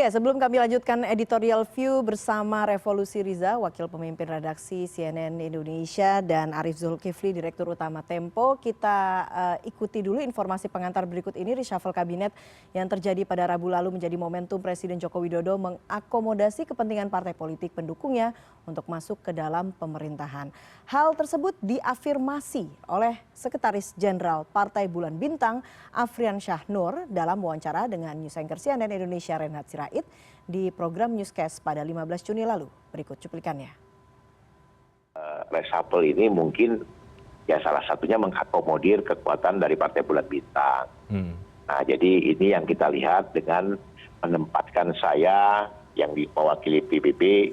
Ya, sebelum kami lanjutkan editorial view bersama Revolusi Riza, Wakil Pemimpin Redaksi CNN Indonesia, dan Arief Zulkifli, Direktur Utama Tempo, kita ikuti dulu informasi pengantar berikut ini. Reshuffle Kabinet yang terjadi pada Rabu lalu menjadi momentum Presiden Joko Widodo mengakomodasi kepentingan partai politik pendukungnya untuk masuk ke dalam pemerintahan. Hal tersebut diafirmasi oleh Sekretaris Jenderal Partai Bulan Bintang, Afrian Syahnur, dalam wawancara dengan news anchor CNN Indonesia Renhat Sirait di program Newscast pada 15 Juni lalu. Berikut cuplikannya. Reshuffle ini mungkin ya salah satunya mengakomodir kekuatan dari Partai Bulan Bintang. Nah, jadi ini yang kita lihat dengan menempatkan saya yang mewakili PBB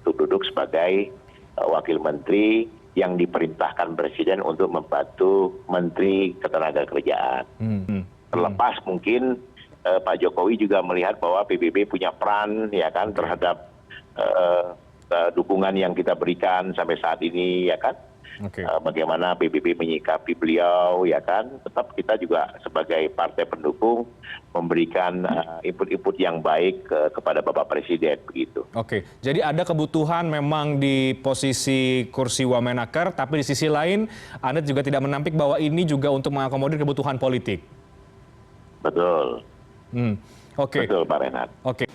untuk duduk sebagai wakil menteri yang diperintahkan Presiden untuk membantu Menteri Ketenagakerjaan. Terlepas mungkin Pak Jokowi juga melihat bahwa PBB punya peran ya kan terhadap dukungan yang kita berikan sampai saat ini ya kan. Bagaimana PBB menyikapi beliau ya kan, tetap kita juga sebagai partai pendukung memberikan input-input yang baik kepada Bapak Presiden begitu. Oke, jadi ada kebutuhan memang di posisi kursi Wamenaker, tapi di sisi lain Anda juga tidak menampik bahwa ini juga untuk mengakomodir kebutuhan politik. Betul. Oke. Betul Pak Renhat. Oke.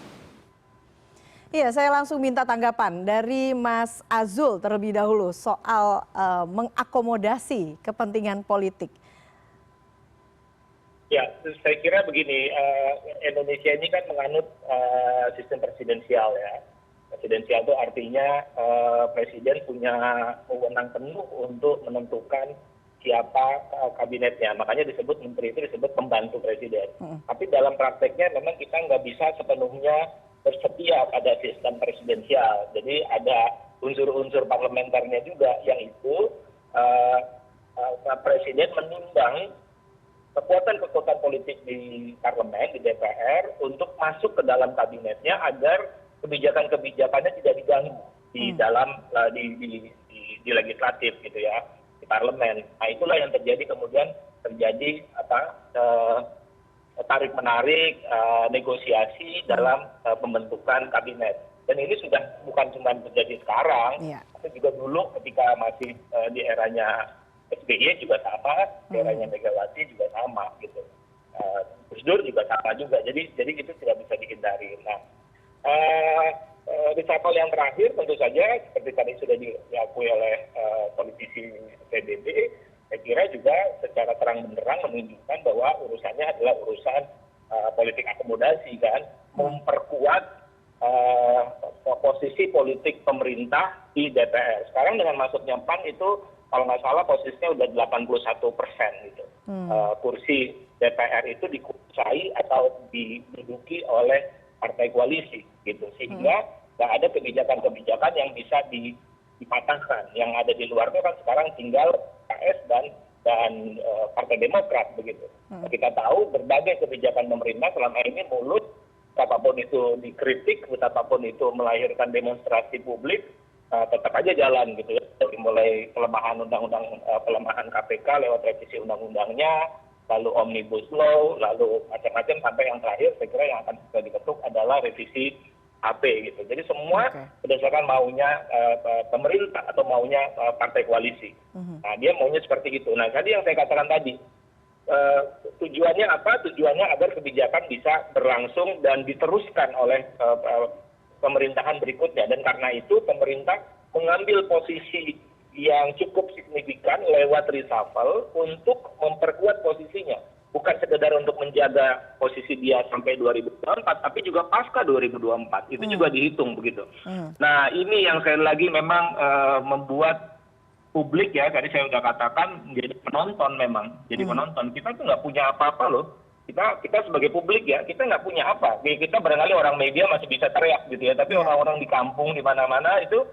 Iya, saya langsung minta tanggapan dari Mas Azul terlebih dahulu soal mengakomodasi kepentingan politik. Ya, saya kira begini, Indonesia ini kan menganut sistem presidensial ya. Presidensial itu artinya presiden punya wewenang penuh untuk menentukan siapa kabinetnya. Makanya disebut menteri itu disebut pembantu presiden. Tapi dalam prakteknya memang kita nggak bisa sepenuhnya bersetia pada sistem presidensial. Jadi ada unsur-unsur parlementernya juga yang itu presiden menimbang kekuatan-kekuatan politik di parlemen, di DPR untuk masuk ke dalam kabinetnya agar kebijakan-kebijakannya tidak diganggu di dalam di legislatif gitu ya, di parlemen. Nah, itulah yang terjadi kemudian terjadi tarik menarik negosiasi dalam pembentukan kabinet. Dan ini sudah bukan cuma terjadi sekarang, tapi juga dulu ketika masih di eranya SBY juga sama, di eranya Megawati juga sama gitu. Gus Dur juga sama juga. Jadi itu tidak bisa dihindari. Nah, reshuffle yang terakhir tentu saja seperti tadi sudah diakui oleh politisi PBB, saya kira juga secara terang benderang menunjukkan bahwa urusannya adalah urusan politik akomodasi kan, memperkuat posisi politik pemerintah di DPR. Sekarang dengan masuknya PAN itu kalau nggak salah posisinya udah 81% gitu. Kursi DPR itu dikuasai atau diduduki oleh partai koalisi gitu, sehingga nggak ada kebijakan-kebijakan yang bisa dipatahkan. Yang ada di luar itu kan sekarang tinggal PS dan Partai Demokrat begitu. Kita tahu berbagai kebijakan pemerintah selama ini mulut, apapun itu dikritik, betapapun itu melahirkan demonstrasi publik, tetap aja jalan gitu ya. Dari mulai pelemahan pelemahan KPK lewat revisi undang-undangnya, lalu omnibus law, lalu macam-macam sampai yang terakhir saya kira yang akan segera diketuk adalah revisi HP gitu. Jadi semua berdasarkan maunya pemerintah atau maunya partai koalisi. Nah, dia maunya seperti itu. Nah, tadi yang saya katakan tadi, tujuannya apa? Tujuannya agar kebijakan bisa berlangsung dan diteruskan oleh pemerintahan berikutnya. Dan karena itu pemerintah mengambil posisi yang cukup signifikan lewat reshuffle untuk memperkuat posisinya. Bukan sekedar untuk menjaga posisi dia sampai 2024, tapi juga pasca 2024. Itu juga dihitung begitu. Nah, ini yang sekali lagi memang membuat publik ya, tadi saya sudah katakan, menjadi penonton memang. Jadi penonton. Kita tuh nggak punya apa-apa loh. Kita sebagai publik ya, kita nggap punya apa. Kita barangkali orang media masih bisa teriak gitu ya, tapi orang-orang di kampung, di mana-mana itu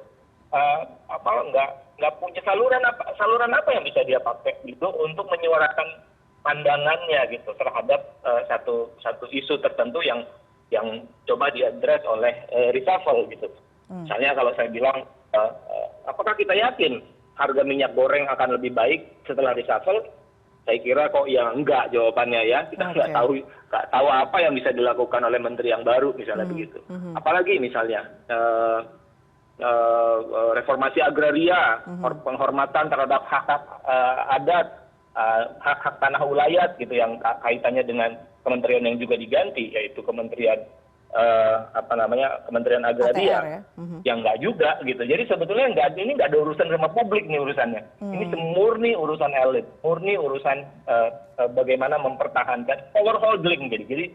nggak punya saluran apa yang bisa dia pakai gitu untuk menyuarakan pandangannya gitu terhadap satu isu tertentu yang coba diadres oleh reshuffle gitu. Misalnya kalau saya bilang, apakah kita yakin harga minyak goreng akan lebih baik setelah reshuffle? saya kira kok ya enggak jawabannya ya. Kita nggak tahu apa yang bisa dilakukan oleh menteri yang baru misalnya begitu. Apalagi misalnya reformasi agraria, penghormatan terhadap hak-hak adat, hak-hak tanah ulayat gitu yang kaitannya dengan kementerian yang juga diganti, yaitu Kementerian Kementerian Agraria, ATR, ya? yang enggak juga gitu. Jadi sebetulnya ini enggak ada urusan sama publik nih urusannya. Ini murni urusan elit, murni urusan bagaimana mempertahankan power holding. Jadi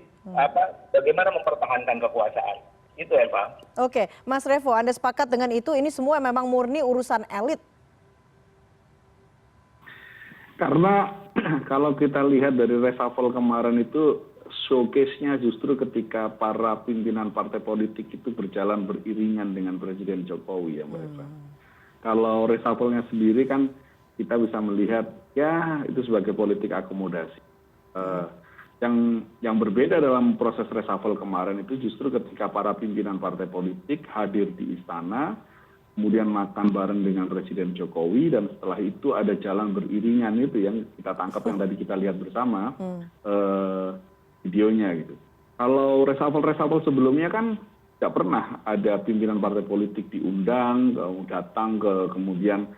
bagaimana mempertahankan kekuasaan. Itu Eva. Oke, Mas Revo, Anda sepakat dengan itu? Ini semua memang murni urusan elit. Karena kalau kita lihat dari reshuffle kemarin itu showcase-nya justru ketika para pimpinan partai politik itu berjalan beriringan dengan Presiden Jokowi ya Mbak Eva. Kalau reshuffle-nya sendiri kan kita bisa melihat ya itu sebagai politik akomodasi. Yang berbeda dalam proses reshuffle kemarin itu justru ketika para pimpinan partai politik hadir di istana, kemudian makan bareng dengan Presiden Jokowi, dan setelah itu ada jalan beriringan itu yang kita tangkap yang tadi kita lihat bersama videonya gitu. Kalau reshuffle sebelumnya kan tidak pernah ada pimpinan partai politik diundang, datang kemudian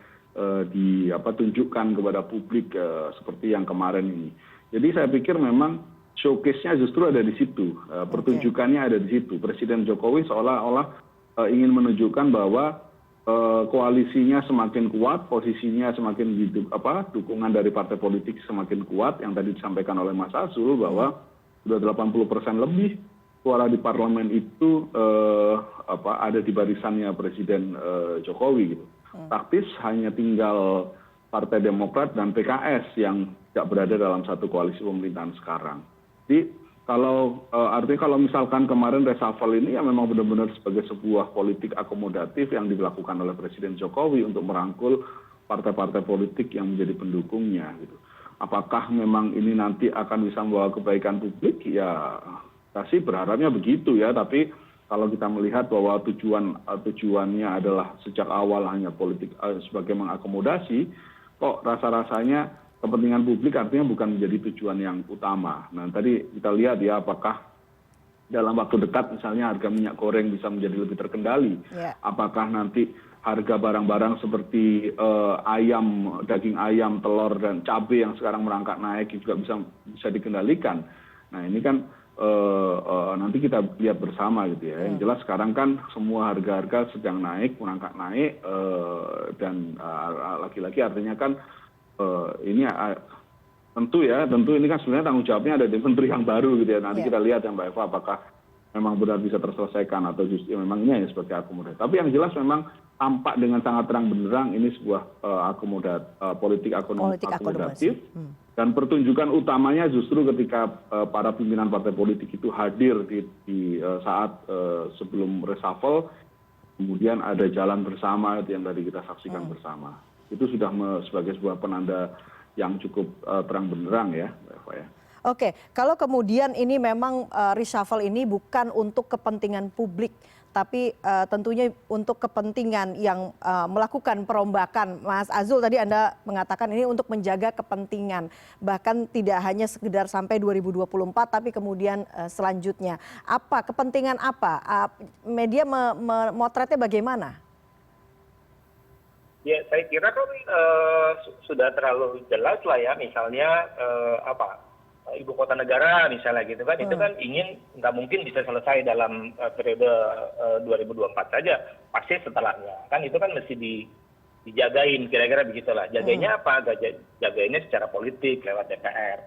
tunjukkan kepada publik seperti yang kemarin ini. Jadi saya pikir memang showcase-nya justru ada di situ, pertunjukannya ada di situ. Presiden Jokowi seolah-olah ingin menunjukkan bahwa koalisinya semakin kuat, posisinya semakin dukungan dari partai politik semakin kuat, yang tadi disampaikan oleh Mas Azul bahwa sudah 80% lebih suara di parlemen itu ada di barisannya Presiden Jokowi gitu. Taktis hanya tinggal Partai Demokrat dan PKS yang tidak berada dalam satu koalisi pemerintahan sekarang. Jadi artinya kalau misalkan kemarin reshuffle ini ya memang benar-benar sebagai sebuah politik akomodatif yang dilakukan oleh Presiden Jokowi untuk merangkul partai-partai politik yang menjadi pendukungnya gitu. Apakah memang ini nanti akan bisa membawa kebaikan publik? Ya, kita sih berharapnya begitu ya. Tapi kalau kita melihat bahwa tujuannya adalah sejak awal hanya politik sebagai mengakomodasi, kok rasa-rasanya kepentingan publik artinya bukan menjadi tujuan yang utama. Nah, tadi kita lihat ya apakah dalam waktu dekat misalnya harga minyak goreng bisa menjadi lebih terkendali. Apakah nanti harga barang-barang seperti daging ayam, telur, dan cabai yang sekarang merangkak naik juga bisa dikendalikan. Nah ini kan nanti kita lihat bersama gitu ya. Yang jelas sekarang kan semua harga-harga sedang naik, merangkak naik, dan lagi-lagi artinya kan ini tentu ini kan sebenarnya tanggung jawabnya ada di menteri yang baru gitu ya. Nanti kita lihat ya Mbak Eva apakah memang benar bisa terselesaikan atau justru memang ini hanya sebagai akomodatif. Tapi yang jelas memang tampak dengan sangat terang benderang ini sebuah politik akomodatif. Dan pertunjukan utamanya justru ketika para pimpinan partai politik itu hadir di saat sebelum reshuffle, kemudian ada jalan bersama yang tadi kita saksikan bersama. Itu sudah sebagai sebuah penanda yang cukup terang benderang ya, Mbak Eva ya. Oke, kalau kemudian ini memang reshuffle ini bukan untuk kepentingan publik, tapi tentunya untuk kepentingan yang melakukan perombakan. Mas Azul tadi Anda mengatakan ini untuk menjaga kepentingan, bahkan tidak hanya sekedar sampai 2024, tapi kemudian selanjutnya. Kepentingan apa? Media memotretnya bagaimana? Ya, saya kira kan sudah terlalu jelas lah ya, misalnya ibu kota negara misalnya gitu kan, itu kan nggak mungkin bisa selesai dalam periode 2024 saja, pasti setelahnya kan itu kan mesti dijagain, kira-kira begitulah. Jagainya apa? Jagainnya secara politik lewat DPR.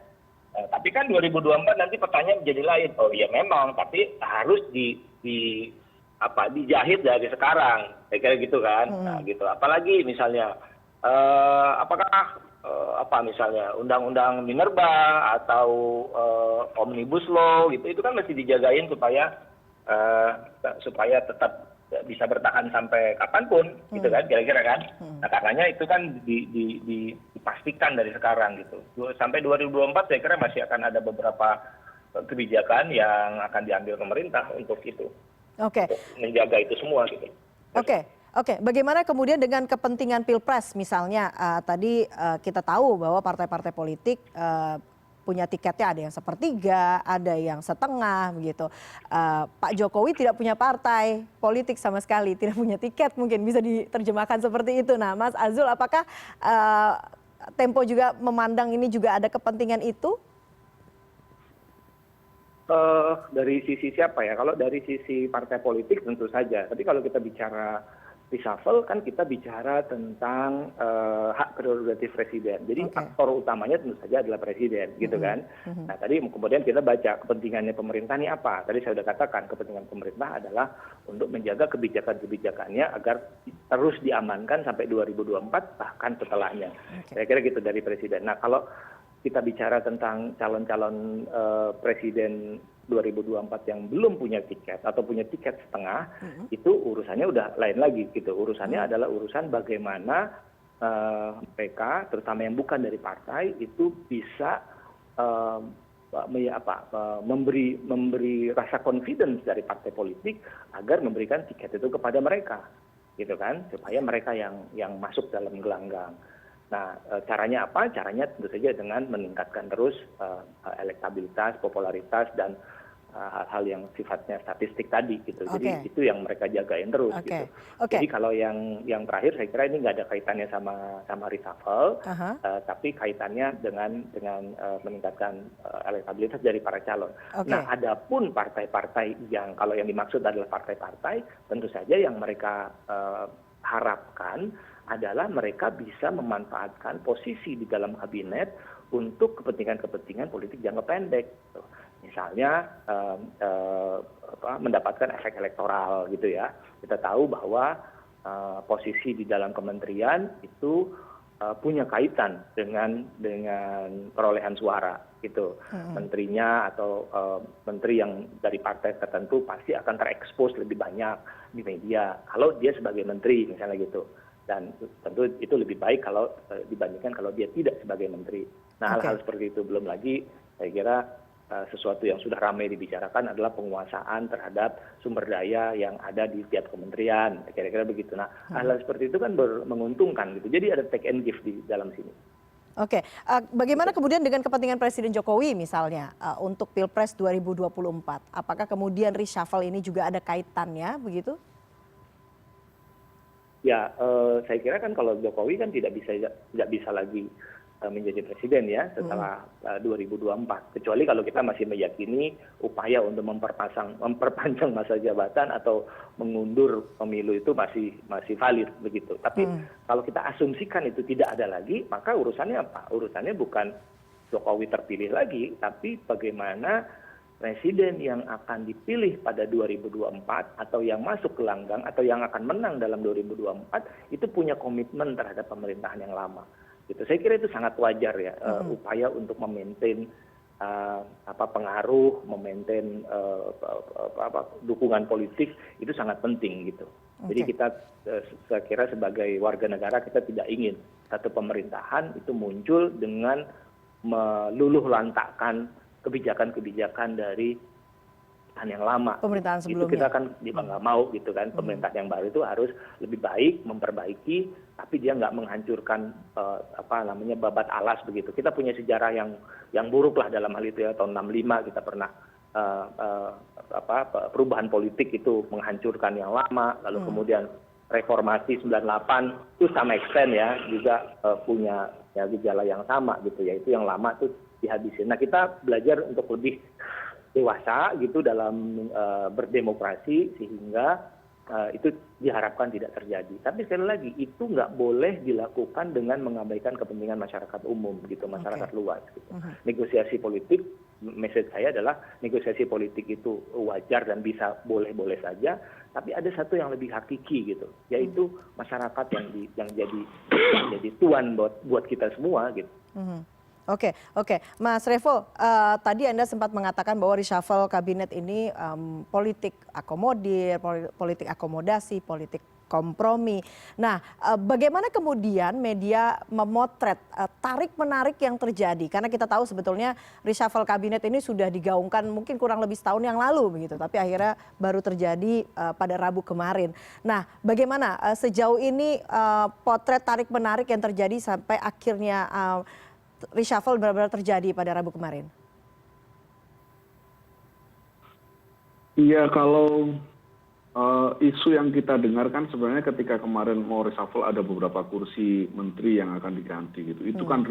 Tapi kan 2024 nanti pertanyaan menjadi lain. Oh iya memang, tapi harus dijahit dari sekarang, kira-kira gitu kan. Nah, gitu. Apalagi misalnya misalnya undang-undang minerba atau omnibus law gitu, itu kan mesti dijagain supaya tetap bisa bertahan sampai kapanpun gitu kan, kira-kira kan. Nah karenanya itu kan dipastikan dari sekarang gitu. Sampai 2024 saya kira masih akan ada beberapa kebijakan yang akan diambil pemerintah untuk itu. Oke. Untuk menjaga itu semua gitu. Oke. Oke, bagaimana kemudian dengan kepentingan Pilpres misalnya tadi kita tahu bahwa partai-partai politik punya tiketnya ada yang sepertiga, ada yang setengah begitu. Pak Jokowi tidak punya partai politik sama sekali, tidak punya tiket mungkin bisa diterjemahkan seperti itu. Nah, Mas Azul, apakah Tempo juga memandang ini juga ada kepentingan itu? Dari sisi siapa ya? Kalau dari sisi partai politik tentu saja. Tapi kalau kita bicara reshuffle kan kita bicara tentang hak prerogatif presiden. Jadi aktor utamanya tentu saja adalah presiden, gitu kan. Nah tadi kemudian kita baca kepentingannya pemerintah ini apa. Tadi saya sudah katakan kepentingan pemerintah adalah untuk menjaga kebijakan-kebijakannya agar terus diamankan sampai 2024 bahkan setelahnya. Saya kira gitu dari presiden. Nah kalau kita bicara tentang calon-calon presiden 2024 yang belum punya tiket atau punya tiket setengah, itu urusannya udah lain lagi gitu. Urusannya adalah urusan bagaimana mereka, terutama yang bukan dari partai, itu bisa memberi rasa confidence dari partai politik agar memberikan tiket itu kepada mereka, gitu kan, supaya mereka yang masuk dalam gelanggang. Nah, caranya apa? Caranya tentu saja dengan meningkatkan terus elektabilitas, popularitas, dan hal-hal yang sifatnya statistik tadi gitu. Jadi itu yang mereka jagain terus gitu. Jadi kalau yang terakhir saya kira ini nggak ada kaitannya sama reshuffle, tapi kaitannya dengan meningkatkan elektabilitas dari para calon. Nah, adapun partai-partai yang kalau yang dimaksud adalah partai-partai, tentu saja yang mereka harapkan adalah mereka bisa memanfaatkan posisi di dalam kabinet untuk kepentingan-kepentingan politik jangka pendek. Misalnya mendapatkan efek elektoral gitu ya. Kita tahu bahwa posisi di dalam kementerian itu punya kaitan dengan perolehan suara gitu. Menterinya atau menteri yang dari partai tertentu pasti akan terekspos lebih banyak di media kalau dia sebagai menteri misalnya gitu. Dan tentu itu lebih baik kalau dibandingkan kalau dia tidak sebagai menteri. Nah, hal-hal seperti itu. Belum lagi saya kira sesuatu yang sudah ramai dibicarakan adalah penguasaan terhadap sumber daya yang ada di tiap kementerian, kira-kira begitu. Nah, hal-hal seperti itu kan menguntungkan gitu. Jadi ada take and give di dalam sini. Oke, bagaimana kemudian dengan kepentingan Presiden Jokowi misalnya untuk Pilpres 2024? Apakah kemudian reshuffle ini juga ada kaitannya begitu? Ya, saya kira kan kalau Jokowi kan tidak bisa lagi menjadi presiden ya setelah 2024, kecuali kalau kita masih meyakini upaya untuk memperpanjang masa jabatan atau mengundur pemilu itu masih valid begitu. Tapi kalau kita asumsikan itu tidak ada lagi, maka urusannya apa? Urusannya bukan Jokowi terpilih lagi, tapi bagaimana presiden yang akan dipilih pada 2024 atau yang masuk ke gelanggang atau yang akan menang dalam 2024 itu punya komitmen terhadap pemerintahan yang lama. Gitu. Saya kira itu sangat wajar ya, upaya untuk memaintain pengaruh, memaintain dukungan politik itu sangat penting gitu. Jadi kita saya kira sebagai warga negara kita tidak ingin satu pemerintahan itu muncul dengan meluluh lantakkan kebijakan-kebijakan dari yang lama. Pemerintahan sebelumnya. Itu kita kan juga nggak mau gitu kan. Pemerintahan yang baru itu harus lebih baik, memperbaiki, tapi dia nggak menghancurkan babat alas begitu. Kita punya sejarah yang buruk lah dalam hal itu ya. Tahun 65 kita pernah perubahan politik itu menghancurkan yang lama, lalu kemudian reformasi 98 itu sama extent ya juga punya gejala yang sama gitu, yaitu yang lama itu dihabisin. Nah, kita belajar untuk lebih dewasa gitu dalam berdemokrasi sehingga itu diharapkan tidak terjadi. Tapi sekali lagi itu nggak boleh dilakukan dengan mengabaikan kepentingan masyarakat umum gitu, masyarakat luas gitu. Negosiasi politik, message saya adalah negosiasi politik itu wajar dan bisa boleh-boleh saja, tapi ada satu yang lebih hakiki gitu, yaitu masyarakat yang jadi tuan buat kita semua gitu. Oke, Mas Revo, tadi Anda sempat mengatakan bahwa reshuffle kabinet ini politik akomodir, politik akomodasi, politik kompromi. Nah, bagaimana kemudian media memotret tarik-menarik yang terjadi? Karena kita tahu sebetulnya reshuffle kabinet ini sudah digaungkan mungkin kurang lebih setahun yang lalu begitu, tapi akhirnya baru terjadi pada Rabu kemarin. Nah, bagaimana sejauh ini potret tarik-menarik yang terjadi sampai akhirnya reshuffle benar-benar terjadi pada Rabu kemarin? Iya, kalau isu yang kita dengarkan sebenarnya ketika kemarin mau reshuffle ada beberapa kursi menteri yang akan diganti gitu. Itu kan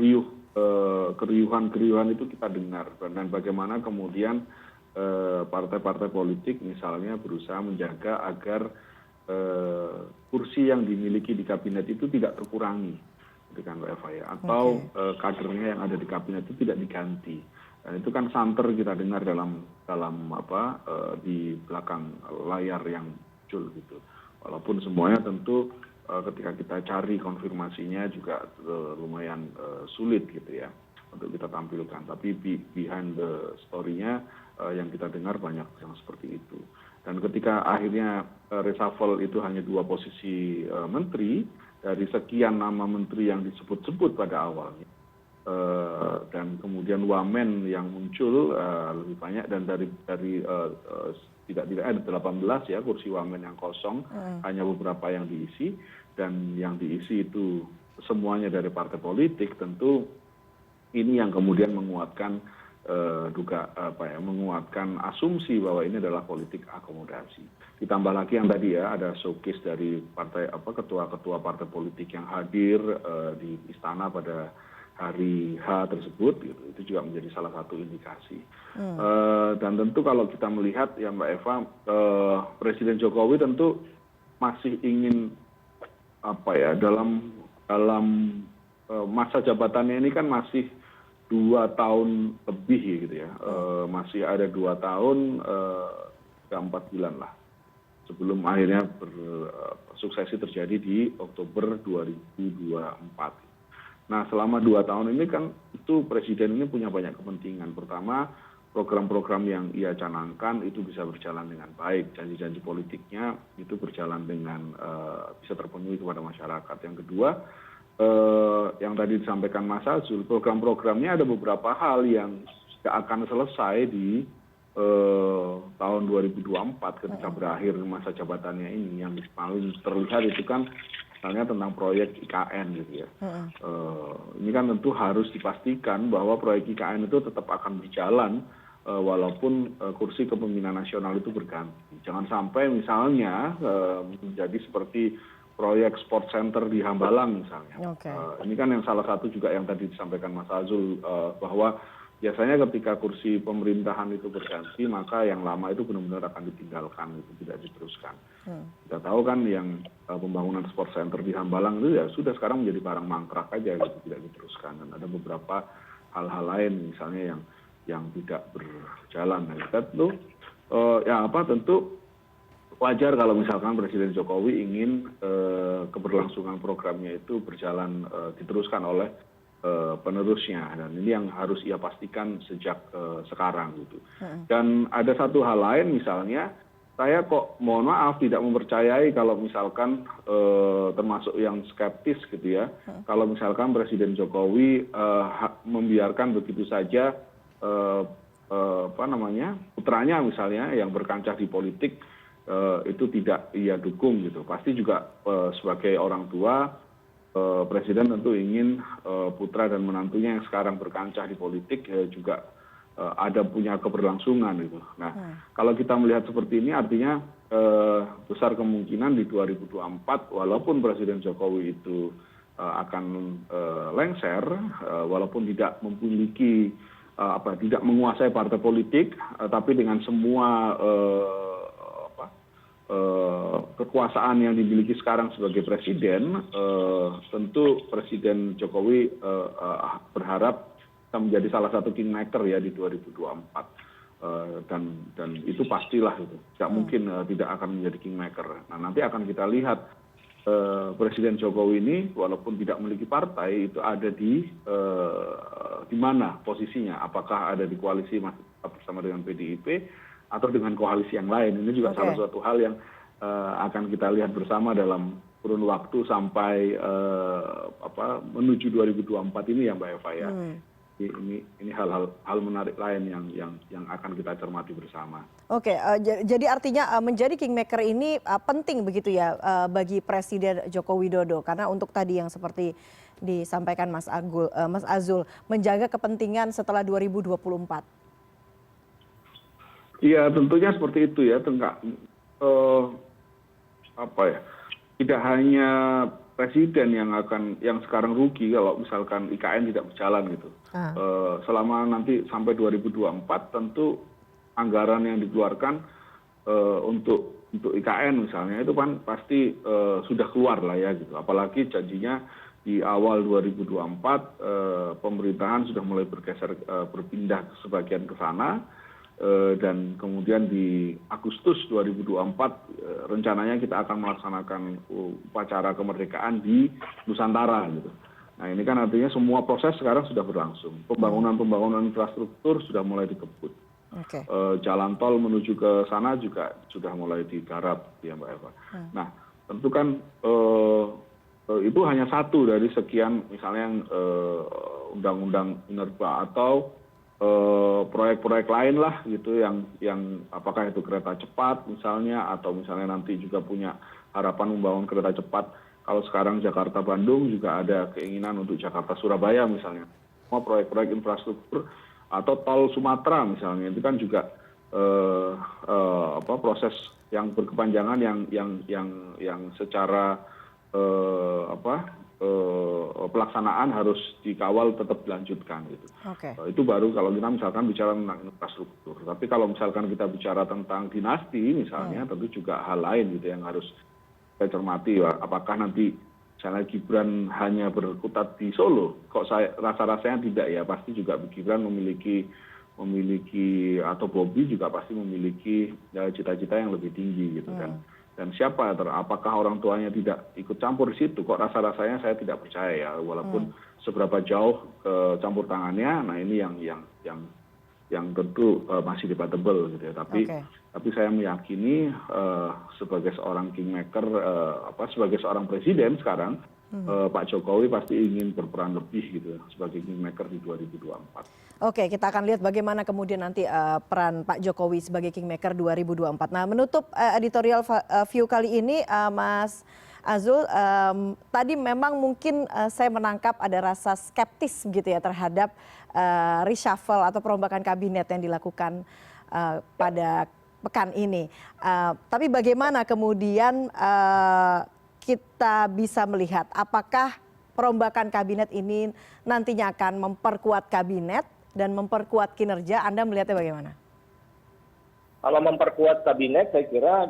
keriuhan-keriuhan itu kita dengar, dan bagaimana kemudian partai-partai politik misalnya berusaha menjaga agar kursi yang dimiliki di kabinet itu tidak terkurangi, gitu kan Mbak Eva ya, atau kadernya yang ada di kabinet itu tidak diganti. Dan itu kan santer kita dengar dalam di belakang layar yang muncul gitu. Walaupun semuanya tentu ketika kita cari konfirmasinya juga lumayan sulit gitu ya untuk kita tampilkan. Tapi behind the story-nya yang kita dengar banyak yang seperti itu. Dan ketika akhirnya reshuffle itu hanya 2 posisi menteri dari sekian nama menteri yang disebut-sebut pada awalnya. Dan kemudian wamen yang muncul lebih banyak, dan dari tidak ada 18 ya kursi wamen yang kosong, hanya beberapa yang diisi, dan yang diisi itu semuanya dari partai politik. Tentu ini yang kemudian menguatkan menguatkan asumsi bahwa ini adalah politik akomodasi. Ditambah lagi yang tadi ya ada showcase dari partai ketua-ketua partai politik yang hadir di istana pada hari H tersebut, gitu. Itu juga menjadi salah satu indikasi. Dan tentu kalau kita melihat ya Mbak Eva, Presiden Jokowi tentu masih ingin dalam masa jabatannya ini kan masih 2 tahun lebih gitu ya, masih ada 2 tahun 4 bulan lah sebelum akhirnya suksesi terjadi di Oktober 2024. Nah, selama 2 tahun ini kan itu presiden ini punya banyak kepentingan. Pertama, program-program yang ia canangkan itu bisa berjalan dengan baik, janji-janji politiknya itu berjalan dengan bisa terpenuhi kepada masyarakat. Yang kedua, yang tadi disampaikan Mas Azul, program-programnya ada beberapa hal yang tidak akan selesai di tahun 2024 ketika berakhir masa jabatannya ini. Yang paling terlihat itu kan misalnya tentang proyek IKN gitu ya. Ini kan tentu harus dipastikan bahwa proyek IKN itu tetap akan berjalan walaupun kursi kepemimpinan nasional itu berganti. Jangan sampai misalnya menjadi seperti proyek sport center di Hambalang misalnya. Ini kan yang salah satu juga yang tadi disampaikan Mas Azul, bahwa biasanya ketika kursi pemerintahan itu berganti, maka yang lama itu benar-benar akan ditinggalkan, itu tidak diteruskan. Kita tahu kan yang pembangunan sport center di Hambalang itu ya sudah sekarang menjadi barang mangkrak aja, gitu, tidak diteruskan. Dan ada beberapa hal-hal lain misalnya yang tidak berjalan. Nah, kita tuh tentu wajar kalau misalkan Presiden Jokowi ingin keberlangsungan programnya itu berjalan diteruskan oleh penerusnya, dan ini yang harus ia pastikan sejak sekarang gitu. Dan ada satu hal lain, misalnya saya kok mohon maaf tidak mempercayai kalau misalkan termasuk yang skeptis gitu ya, kalau misalkan Presiden Jokowi membiarkan begitu saja putranya misalnya yang berkancah di politik itu tidak ia dukung gitu. Pasti juga sebagai orang tua Presiden tentu ingin putra dan menantunya yang sekarang berkancah di politik juga ada punya keberlangsungan gitu. Nah, kalau kita melihat seperti ini artinya besar kemungkinan di 2024 walaupun Presiden Jokowi itu akan lengser, walaupun tidak memiliki tidak menguasai partai politik, tapi dengan semua kekuasaan yang dimiliki sekarang sebagai presiden, tentu Presiden Jokowi berharap bisa menjadi salah satu kingmaker ya di 2024, dan itu pastilah itu tidak mungkin tidak akan menjadi kingmaker. Nah, nanti akan kita lihat Presiden Jokowi ini walaupun tidak memiliki partai itu ada di mana posisinya, apakah ada di koalisi bersama dengan PDIP atau dengan koalisi yang lain. Ini juga salah satu hal yang akan kita lihat bersama dalam kurun waktu sampai menuju 2024 ini ya Mbak Eva ya. Ini hal menarik lain yang akan kita cermati bersama. Oke, jadi artinya menjadi kingmaker ini penting begitu ya bagi Presiden Joko Widodo, karena untuk tadi yang seperti disampaikan Mas Azul, menjaga kepentingan setelah 2024. Iya, tentunya seperti itu ya. Tidak hanya presiden yang sekarang rugi kalau misalkan IKN tidak berjalan gitu. Selama nanti sampai 2024 tentu anggaran yang dikeluarkan untuk IKN misalnya itu kan pasti sudah keluar lah ya gitu. Apalagi janjinya di awal 2024 pemerintahan sudah mulai berpindah sebagian ke sana. Dan kemudian di Agustus 2024 rencananya kita akan melaksanakan upacara kemerdekaan di Nusantara gitu. Nah ini kan artinya semua proses sekarang sudah berlangsung. Pembangunan infrastruktur sudah mulai dikebut. Okay. Jalan tol menuju ke sana juga sudah mulai digarap ya Mbak Eva. Nah tentu kan itu hanya satu dari sekian misalnya undang-undang minerba atau proyek-proyek lain lah gitu yang apakah itu kereta cepat misalnya atau misalnya nanti juga punya harapan membangun kereta cepat. Kalau sekarang Jakarta Bandung juga ada keinginan untuk Jakarta Surabaya misalnya. Semua proyek-proyek infrastruktur atau tol Sumatera misalnya itu kan juga proses yang berkepanjangan yang secara pelaksanaan harus dikawal tetap dilanjutkan gitu. Okay. Itu baru kalau kita misalkan bicara tentang infrastruktur. Tapi kalau misalkan kita bicara tentang dinasti misalnya tentu juga hal lain gitu yang harus kita cermati. Apakah nanti misalnya Gibran hanya berkutat di Solo? Kok rasa-rasanya tidak ya? Pasti juga Gibran memiliki atau Bobi juga pasti memiliki cita-cita yang lebih tinggi gitu kan. Dan siapa, apakah orang tuanya tidak ikut campur di situ? Kok rasa-rasanya saya tidak percaya ya, walaupun seberapa jauh campur tangannya, nah ini yang tentu masih debatable gitu ya. Tapi saya meyakini sebagai seorang kingmaker, sebagai seorang presiden sekarang, Pak Jokowi pasti ingin berperan lebih gitu sebagai kingmaker di 2024. Oke, kita akan lihat bagaimana kemudian nanti peran Pak Jokowi sebagai kingmaker 2024. Nah, menutup editorial view kali ini, Mas Azul, tadi memang mungkin saya menangkap ada rasa skeptis gitu ya terhadap reshuffle atau perombakan kabinet yang dilakukan pada pekan ini. Tapi bagaimana kemudian kita bisa melihat apakah perombakan kabinet ini nantinya akan memperkuat kabinet dan memperkuat kinerja? Anda melihatnya bagaimana? Kalau memperkuat kabinet, saya kira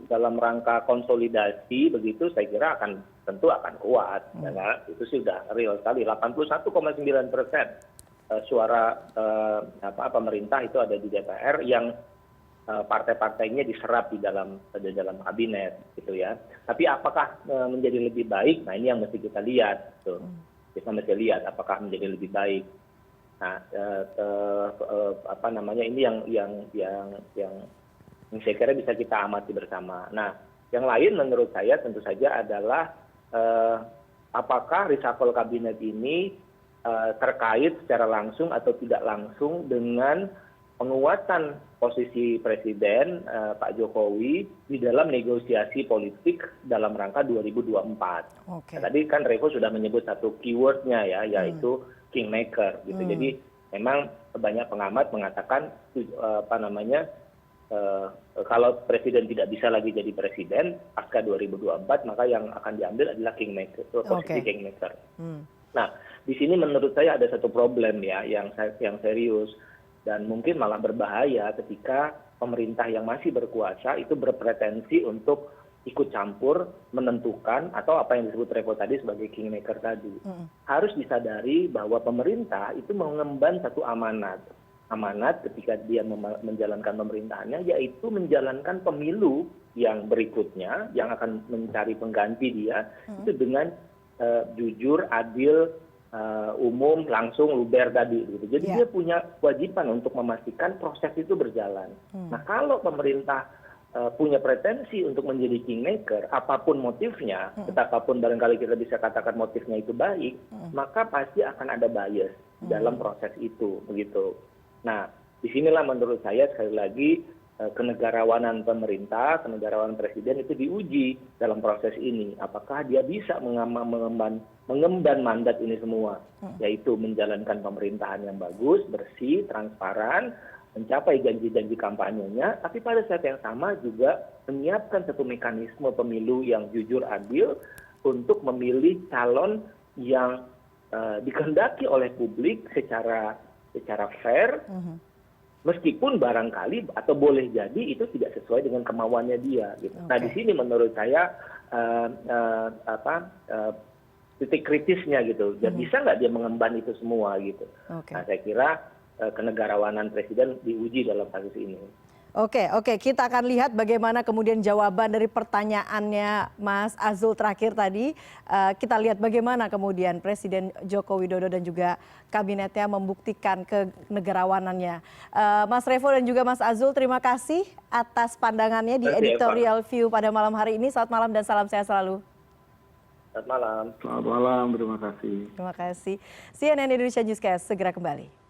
dalam rangka konsolidasi begitu, saya kira tentu akan kuat. Karena itu sudah real sekali. 81,9% suara pemerintah itu ada di DPR yang partai-partainya diserap di dalam kabinet gitu ya. Tapi apakah menjadi lebih baik? Nah ini yang mesti kita lihat. Gitu. Kita mesti lihat apakah menjadi lebih baik. Nah, ini yang saya kira bisa kita amati bersama. Nah, yang lain menurut saya tentu saja adalah apakah reshuffle kabinet ini terkait secara langsung atau tidak langsung dengan penguatan posisi Presiden Pak Jokowi di dalam negosiasi politik dalam rangka 2024. Okay. Nah, tadi kan Revo sudah menyebut satu keywordnya ya, yaitu kingmaker gitu. Jadi memang banyak pengamat mengatakan kalau presiden tidak bisa lagi jadi presiden pasca 2024 maka yang akan diambil adalah kingmaker, posisi kingmaker. Nah, di sini menurut saya ada satu problem ya yang serius dan mungkin malah berbahaya ketika pemerintah yang masih berkuasa itu berpretensi untuk ikut campur menentukan atau apa yang disebut Revo tadi sebagai kingmaker tadi. Harus disadari bahwa pemerintah itu mengemban satu amanat ketika dia menjalankan pemerintahannya, yaitu menjalankan pemilu yang berikutnya yang akan mencari pengganti dia itu dengan jujur, adil, umum, langsung, luber tadi gitu. Jadi dia punya kewajiban untuk memastikan proses itu berjalan. Nah, kalau pemerintah punya pretensi untuk menjadi kingmaker, apapun motifnya, betapapun barangkali kita bisa katakan motifnya itu baik, maka pasti akan ada bias dalam proses itu, begitu. Nah, disinilah menurut saya sekali lagi kenegarawanan pemerintah, kenegarawanan presiden itu diuji dalam proses ini. Apakah dia bisa mengemban mandat ini semua, yaitu menjalankan pemerintahan yang bagus, bersih, transparan, mencapai janji-janji kampanyenya, tapi pada saat yang sama juga menyiapkan satu mekanisme pemilu yang jujur adil untuk memilih calon yang dikehendaki oleh publik secara fair, meskipun barangkali atau boleh jadi itu tidak sesuai dengan kemauannya dia. Gitu. Nah di sini menurut saya titik kritisnya gitu, dan bisa nggak dia mengemban itu semua gitu. Nah saya kira kenegarawanan presiden diuji dalam kasus ini. Oke, kita akan lihat bagaimana kemudian jawaban dari pertanyaannya Mas Azul terakhir tadi. Kita lihat bagaimana kemudian Presiden Joko Widodo dan juga kabinetnya membuktikan kenegarawanannya. Mas Revo dan juga Mas Azul, terima kasih atas pandangannya di Editorial View pada malam hari ini. Selamat malam dan salam sehat selalu. Selamat malam. Selamat malam, terima kasih. Terima kasih. CNN Indonesia Newscast segera kembali.